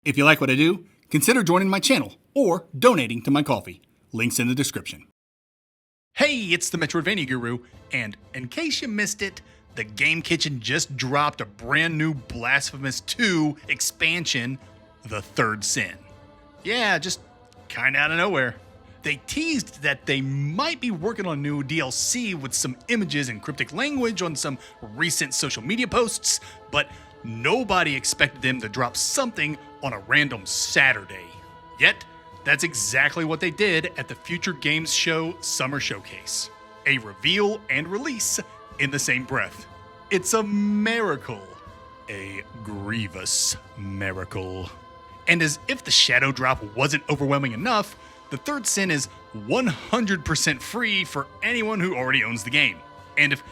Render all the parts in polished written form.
If you like what I do, consider joining my channel or donating to my coffee. Links in the description. Hey, it's the Metroidvania Guru, and in case you missed it, the Game Kitchen just dropped a brand new Blasphemous II expansion, The Third Sin. Yeah, just kinda out of nowhere. They teased that they might be working on a new DLC with some images and cryptic language on some recent social media posts, but nobody expected them to drop something on a random Saturday. Yet, that's exactly what they did at the Future Games Show Summer Showcase. A reveal and release in the same breath. It's a miracle. A grievous miracle. And as if the shadow drop wasn't overwhelming enough, The Third Sin is 100% free for anyone who already owns the game. And if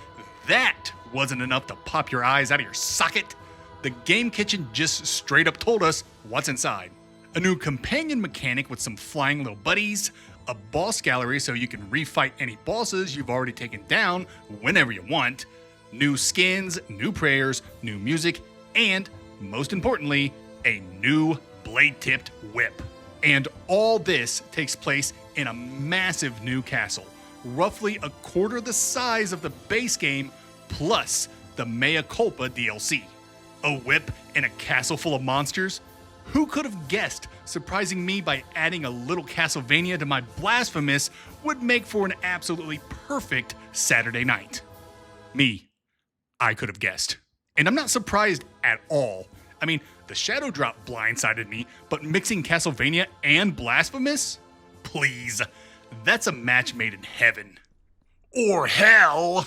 that wasn't enough to pop your eyes out of your socket, the Game Kitchen just straight up told us what's inside. A new companion mechanic with some flying little buddies, a boss gallery so you can refight any bosses you've already taken down whenever you want, new skins, new prayers, new music, and, most importantly, a new blade-tipped whip. And all this takes place in a massive new castle, roughly a quarter the size of the base game, plus the Mea Culpa DLC. A whip in a castle full of monsters? Who could have guessed surprising me by adding a little Castlevania to my Blasphemous would make for an absolutely perfect Saturday night? Me. I could have guessed. And I'm not surprised at all. I mean, the shadow drop blindsided me, but mixing Castlevania and Blasphemous? Please. That's a match made in heaven. Or hell!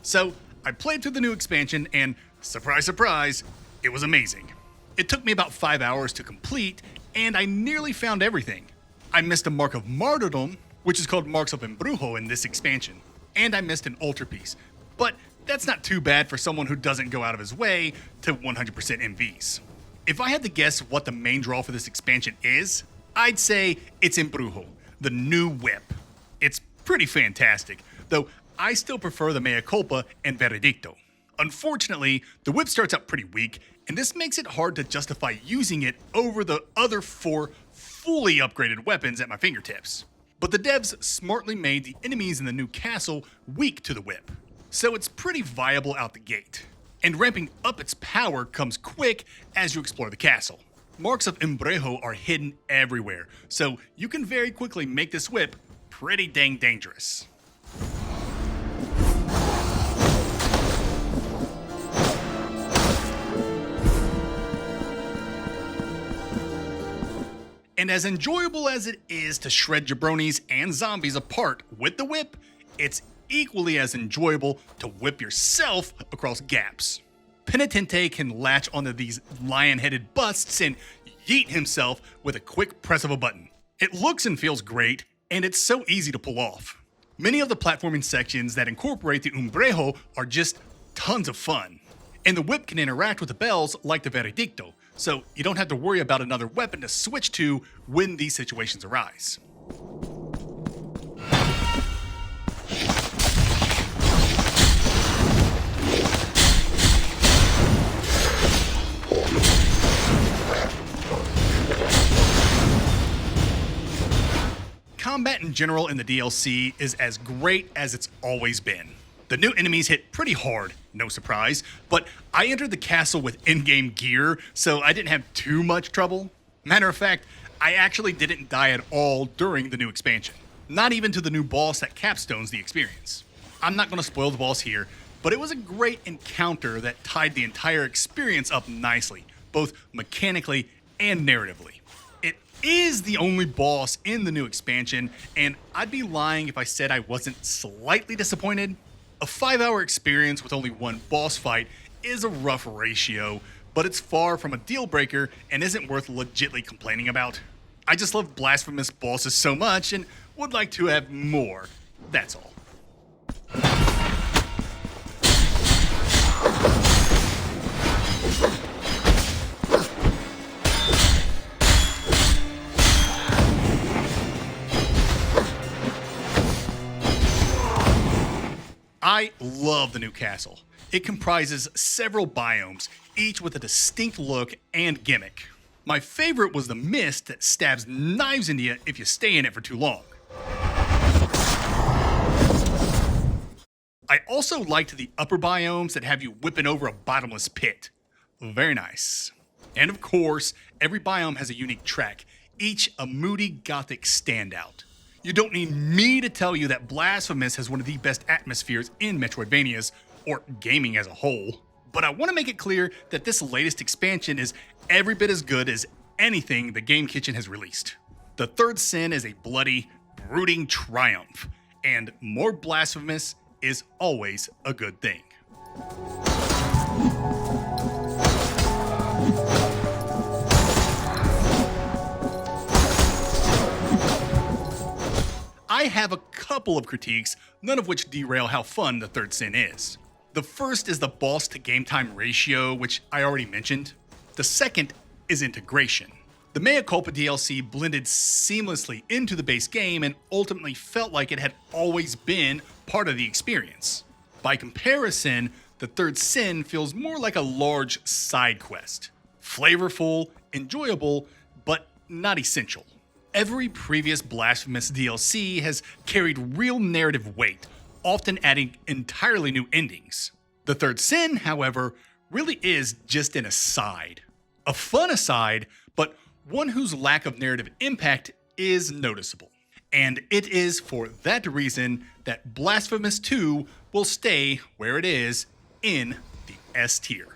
So, I played through the new expansion and, surprise, surprise, it was amazing. It took me about 5 hours to complete, and I nearly found everything. I missed a Mark of Martyrdom, which is called Marks of Embrujo in this expansion, and I missed an altar piece, but that's not too bad for someone who doesn't go out of his way to 100% MVs. If I had to guess what the main draw for this expansion is, I'd say it's Embrujo, the new whip. It's pretty fantastic, though I still prefer the Mea Culpa and Veredicto. Unfortunately, the whip starts out pretty weak, and this makes it hard to justify using it over the other 4 fully upgraded weapons at my fingertips. But the devs smartly made the enemies in the new castle weak to the whip, so it's pretty viable out the gate. And ramping up its power comes quick as you explore the castle. Marks of Embrujo are hidden everywhere, so you can very quickly make this whip pretty dang dangerous. And as enjoyable as it is to shred jabronis and zombies apart with the whip, it's equally as enjoyable to whip yourself across gaps. Penitente can latch onto these lion-headed busts and yeet himself with a quick press of a button. It looks and feels great, and it's so easy to pull off. Many of the platforming sections that incorporate the Embrujo are just tons of fun. And the whip can interact with the bells like the Veredicto, so you don't have to worry about another weapon to switch to when these situations arise. Combat in general in the DLC is as great as it's always been. The new enemies hit pretty hard, no surprise, but I entered the castle with in-game gear, so I didn't have too much trouble. Matter of fact, I actually didn't die at all during the new expansion. Not even to the new boss that capstones the experience. I'm not going to spoil the boss here, but it was a great encounter that tied the entire experience up nicely, both mechanically and narratively. It is the only boss in the new expansion, and I'd be lying if I said I wasn't slightly disappointed. A 5-hour experience with only one boss fight is a rough ratio, but it's far from a deal breaker and isn't worth legitly complaining about. I just love Blasphemous bosses so much and would like to have more, that's all. I love the new castle. It comprises several biomes, each with a distinct look and gimmick. My favorite was the mist that stabs knives into you if you stay in it for too long. I also liked the upper biomes that have you whipping over a bottomless pit. Very nice. And of course, every biome has a unique track, each a moody gothic standout. You don't need me to tell you that Blasphemous has one of the best atmospheres in Metroidvanias, or gaming as a whole. But I want to make it clear that this latest expansion is every bit as good as anything the Game Kitchen has released. The Third Sin is a bloody, brooding triumph, and more Blasphemous is always a good thing. I have a couple of critiques, none of which derail how fun the Third Sin is. The first is the boss to game time ratio, which I already mentioned. The second is integration. The Mea Culpa DLC blended seamlessly into the base game and ultimately felt like it had always been part of the experience. By comparison, the Third Sin feels more like a large side quest. Flavorful, enjoyable, but not essential. Every previous Blasphemous DLC has carried real narrative weight, often adding entirely new endings. The Third Sin, however, really is just an aside. A fun aside, but one whose lack of narrative impact is noticeable. And it is for that reason that Blasphemous 2 will stay where it is in the S tier.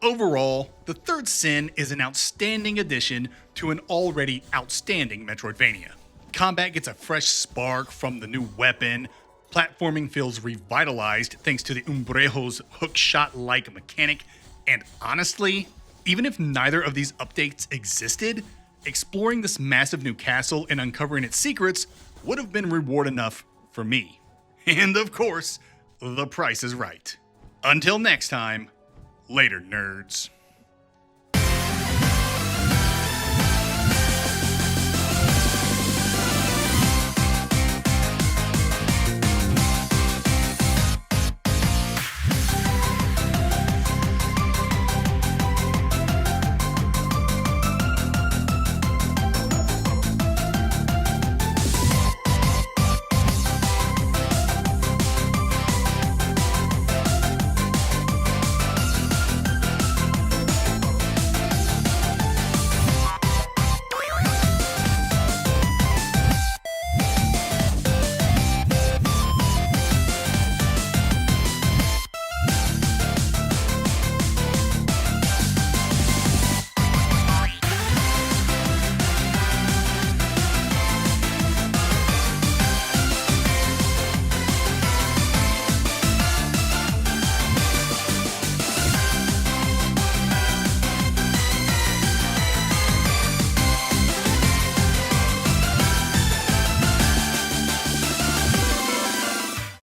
Overall, the Third Sin is an outstanding addition to an already outstanding Metroidvania. Combat gets a fresh spark from the new weapon, platforming feels revitalized thanks to the Embrujo's hookshot-like mechanic, and honestly, even if neither of these updates existed, exploring this massive new castle and uncovering its secrets would have been reward enough for me. And of course, the price is right. Until next time, later, nerds.